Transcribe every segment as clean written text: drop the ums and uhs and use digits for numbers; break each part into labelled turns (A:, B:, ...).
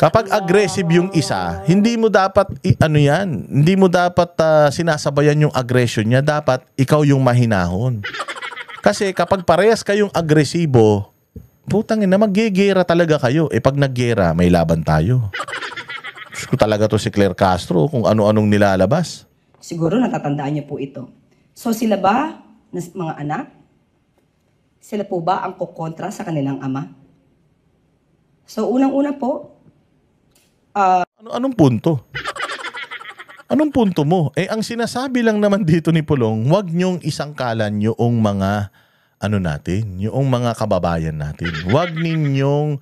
A: Kapag aggressive yung isa, hindi mo dapat hindi mo dapat sinasabayan yung aggression niya, dapat ikaw yung mahinahon. Kasi kapag parehas kayong agresibo, putang ina, maggegera talaga kayo. Pag naggera, may laban tayo. Diyos ko talaga to si Claire Castro kung ano-anong nilalabas.
B: Siguro natatandaan niyo po ito. So sila ba, mga anak, sila po ba ang kukontra sa kanilang ama? So unang-una po,
A: Anong punto? Anong punto mo? Ang sinasabi lang naman dito ni Pulong, huwag niyong isangkalan yung mga yung mga kababayan natin. Huwag ninyong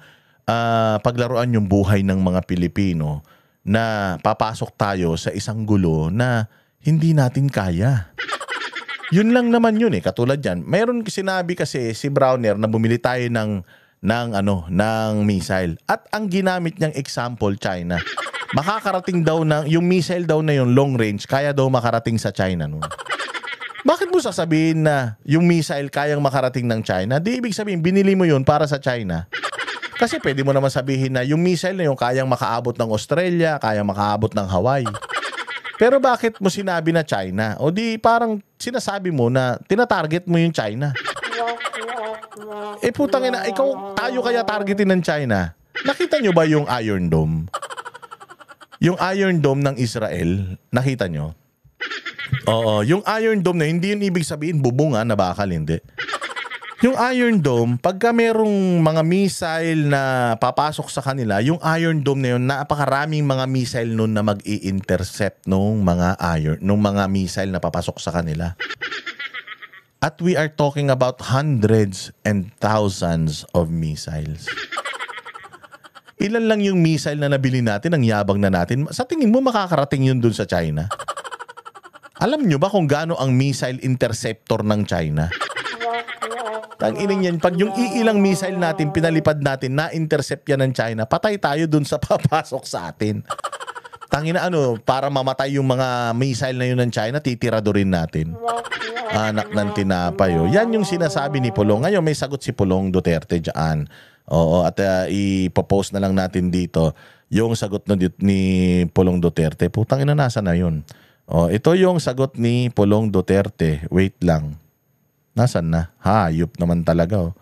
A: paglaruan yung buhay ng mga Pilipino na papasok tayo sa isang gulo na hindi natin kaya. Yun lang naman yun Katulad yan. Mayroon sinabi kasi si Browner na bumili tayo ng missile. At ang ginamit niyang example, China. Makakarating daw yung missile daw na yung long range, kaya daw makarating sa China nun. Bakit mo sasabihin na yung missile kayang makarating ng China? Di ibig sabihin, binili mo yun para sa China. Kasi pwede mo naman sabihin na yung missile na yun kayang makaabot ng Australia, kayang makaabot ng Hawaii. Pero bakit mo sinabi na China? O di parang sinasabi mo na tinatarget mo yung China. Putang ina, tayo kaya targetin ng China. Nakita nyo ba yung Iron Dome? Yung Iron Dome ng Israel, nakita nyo? Oo, yung Iron Dome na hindi yun ibig sabihin bubunga na bakal, hindi. Yung Iron Dome, pagka merong mga missile na papasok sa kanila, yung Iron Dome na yun, napakaraming mga missile nun na mag-i-intercept nung mga missile na papasok sa kanila. At we are talking about hundreds and thousands of missiles. Ilan lang yung missile na nabili natin, ang yabang na natin. Sa tingin mo makakarating yun dun sa China? Alam nyo ba kung gaano ang missile interceptor ng China? Tanginin yan, pag yung iilang missile natin, pinalipad natin, na-intercept yan ng China, patay tayo dun sa papasok sa atin. Tangina para mamatay yung mga missile na yun ng China, titiradorin natin. Anak ng tinapay. Yan yung sinasabi ni Pulong. Ngayon may sagot si Pulong Duterte dyan. Oo, at ipopost na lang natin dito yung sagot ni Pulong Duterte. Putang ina, nasa na yun? Ito yung sagot ni Pulong Duterte. Wait lang. Nasaan na? Hayop naman talaga.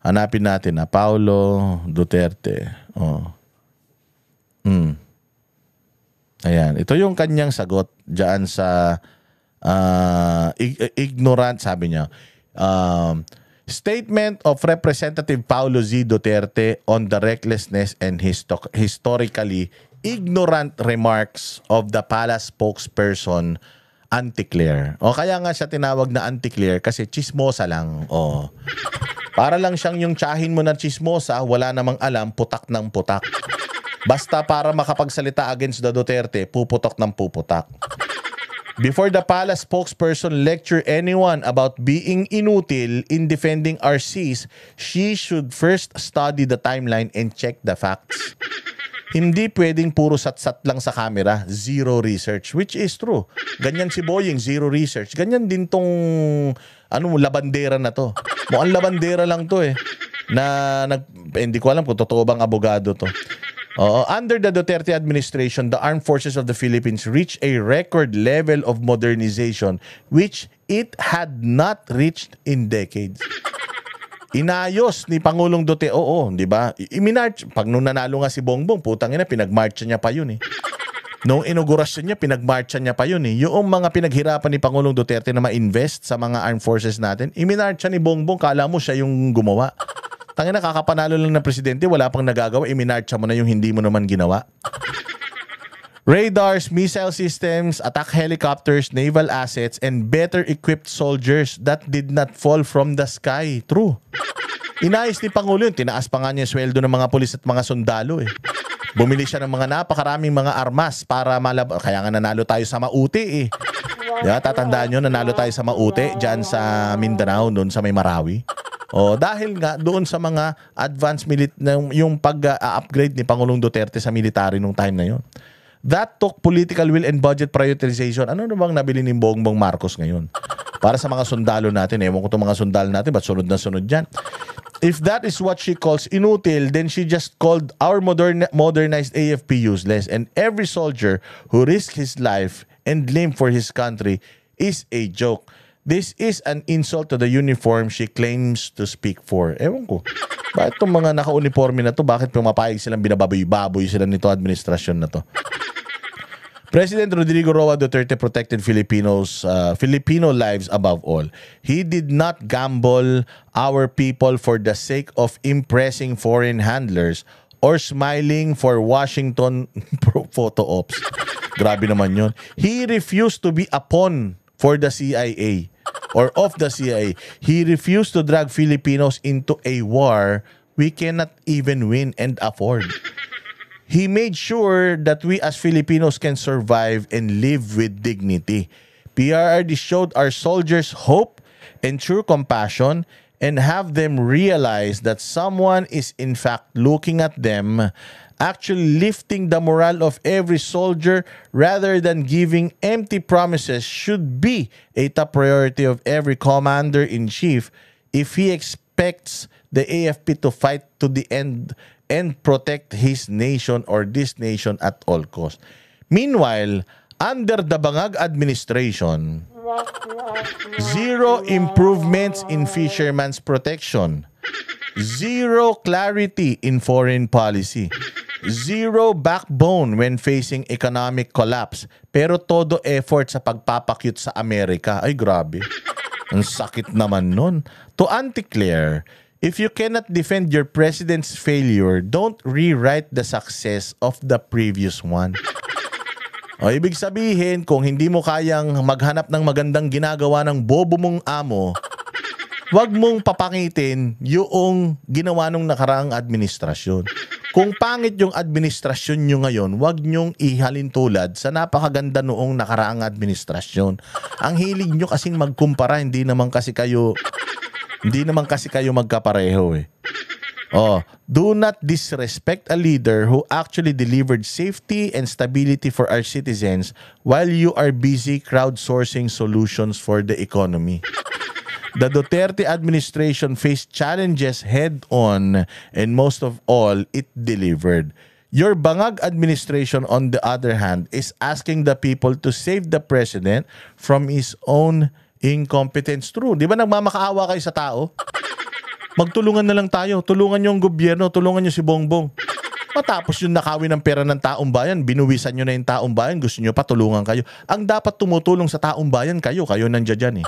A: Hanapin natin Paulo Duterte. Ayan. Ito yung kanyang sagot dyan sa ignorant, sabi niya. Statement of Representative Paulo Z. Duterte on the recklessness and historically ignorant remarks of the palace spokesperson Anti-Claire. Kaya nga siya tinawag na Anti-Claire kasi chismosa lang. Para lang siyang yung tsahin mo na chismosa, wala namang alam, putak ng putak. Basta para makapagsalita against the Duterte, puputok ng puputak. Before the palace spokesperson lecture anyone about being inutil in defending our seas, she should first study the timeline and check the facts. Hindi pwedeng puro sat-sat lang sa camera, zero research, which is true. Ganyan si Boying, zero research. Ganyan din tong labandera na to. Mukhang labandera lang to hindi ko alam kung totoo bang abogado to. Under the Duterte administration, the Armed Forces of the Philippines reached a record level of modernization which it had not reached in decades. Inayos ni Pangulong Duterte, di ba? I-march. Pag nung nanalo nga si Bongbong, putang ina, pinag-marcha niya pa yun Noong inaugurasyon niya, pinag-marcha niya pa yun Yung mga pinaghirapan ni Pangulong Duterte na ma-invest sa mga armed forces natin, iminarcha ni Bongbong, kala mo siya yung gumawa. Tangina, kakapanalo lang ng presidente, wala pang nagagawa, iminarcha mo na yung hindi mo naman ginawa. Radars, missile systems, attack helicopters, naval assets, and better equipped soldiers that did not fall from the sky. True. Inayos ni Pangulo yun. Tinaas pa nga niya yung sweldo ng mga pulis at mga sundalo Bumili siya ng mga napakaraming mga armas para kaya nga nanalo tayo sa Mauti Diba? Tatandaan nyo, nanalo tayo sa Mauti dyan sa Mindanao, doon sa may Marawi. Dahil nga doon sa mga advanced yung pag-upgrade ni Pangulong Duterte sa military nung time na yun. That took political will and budget prioritization. Ano bang nabili ni Bongbong Marcos ngayon? Para sa mga sundalo natin. Ewan ko itong mga sundalo natin, ba't sunod na sunod dyan? If that is what she calls inutil, then she just called our modernized AFP useless. And every soldier who risked his life and limb for his country is a joke. This is an insult to the uniform she claims to speak for. Ewan ko. Bakit itong mga naka-uniforme na to, bakit pumapayag silang binababoy-baboy sila nito administrasyon na to? President Rodrigo Roa Duterte protected Filipino lives above all. He did not gamble our people for the sake of impressing foreign handlers or smiling for Washington photo ops. Grabe naman yun. He refused to be a pawn for the CIA or of the CIA. He refused to drag Filipinos into a war we cannot even win and afford. He made sure that we as Filipinos can survive and live with dignity. PRRD showed our soldiers hope and true compassion and have them realize that someone is in fact looking at them, actually lifting the morale of every soldier rather than giving empty promises should be a top priority of every commander-in-chief if he expects the AFP to fight to the end and protect his nation or this nation at all costs. Meanwhile, under the Bangag administration, zero improvements in fishermen's protection, zero clarity in foreign policy, zero backbone when facing economic collapse, pero todo effort sa pagpapakyut sa Amerika. Ay, grabe. Ang sakit naman nun. To Auntie Claire, if you cannot defend your president's failure, don't rewrite the success of the previous one. O, ibig sabihin, kung hindi mo kayang maghanap ng magandang ginagawa ng bobo mong amo, wag mong papangitin yung ginawa ng nakaraang administrasyon. Kung pangit yung administrasyon nyo ngayon, wag nyong ihalin tulad sa napakaganda noong nakaraang administrasyon. Ang hilig nyo kasing magkumpara, hindi naman kasi kayo magkapareho eh. Oh, do not disrespect a leader who actually delivered safety and stability for our citizens while you are busy crowdsourcing solutions for the economy. The Duterte administration faced challenges head-on and most of all, it delivered. Your Bangag administration, on the other hand, is asking the people to save the president from his own incompetence. True. Di ba nagmamakaawa kayo sa tao? Magtulungan na lang tayo. Tulungan yung gobyerno. Tulungan nyo si Bongbong. Matapos yung nakawin ng pera ng taong bayan, binuwisan nyo na yung taong bayan, gusto nyo pa tulungan kayo. Ang dapat tumutulong sa taong bayan, kayo nandiyan dyan eh.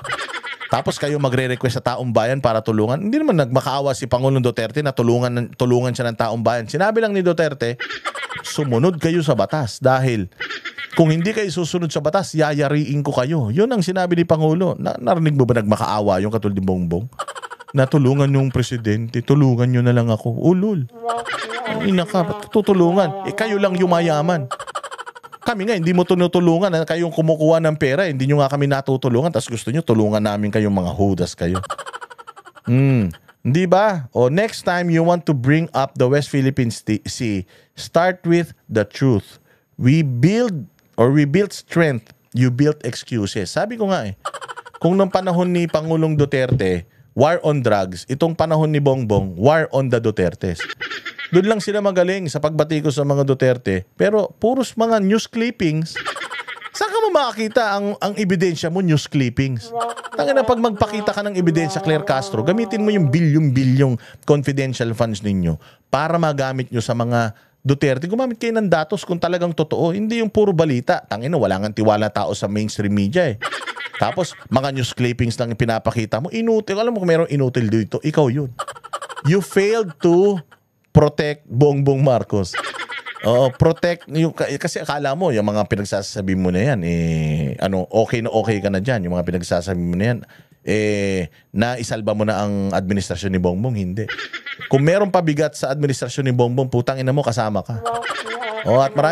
A: Tapos kayo magre-request sa taong bayan para tulungan. Hindi naman nagmakaawa si Pangulong Duterte na tulungan siya ng taong bayan. Sinabi lang ni Duterte, sumunod kayo sa batas dahil kung hindi kayo susunod sa batas, yayariin ko kayo. Yun ang sinabi ni Pangulo. Narinig mo ba nagmakaawa yung katulad ni Bongbong? Na tulungan yung presidente, tulungan nyo na lang ako. Ulul. Ina ka, ba't tutulungan? Kayo lang yumayaman. Kami nga, hindi mo tinutulungan. Kayong kumukuha ng pera, hindi nyo nga kami natutulungan. Tapos gusto nyo, tulungan namin kayong mga hudas kayo. Hindi ba? O next time you want to bring up the West Philippine Sea, start with the truth. We built strength, you built excuses. Sabi ko nga kung nung panahon ni Pangulong Duterte, war on drugs, itong panahon ni Bongbong, war on the Dutertes. Doon lang sila magaling sa pagbati ko sa mga Duterte. Pero puros mga news clippings. Saan ka mo makakita ang ebidensya mo, news clippings? Tangin na pag magpakita ka ng ebidensya, Claire Castro, gamitin mo yung bilyong-bilyong confidential funds ninyo para magamit nyo sa mga Duterte. Gumamit kayo ng datos kung talagang totoo. Hindi yung puro balita. Tangin na, wala nga tiwala tao sa mainstream media eh. Tapos, mga news clippings lang yung pinapakita mo. Inutil. Alam mo kung meron inutil dito, ikaw yun. You failed to protect Bongbong Marcos. Protect yung, kasi akala mo yung mga pinagsasabi mo na yan okay ka na diyan, yung mga pinagsasabi mo na yan na isalba mo na ang administrasyon ni Bongbong. Hindi. Kung meron pabigat sa administrasyon ni Bongbong, putang ina mo, kasama ka. At marami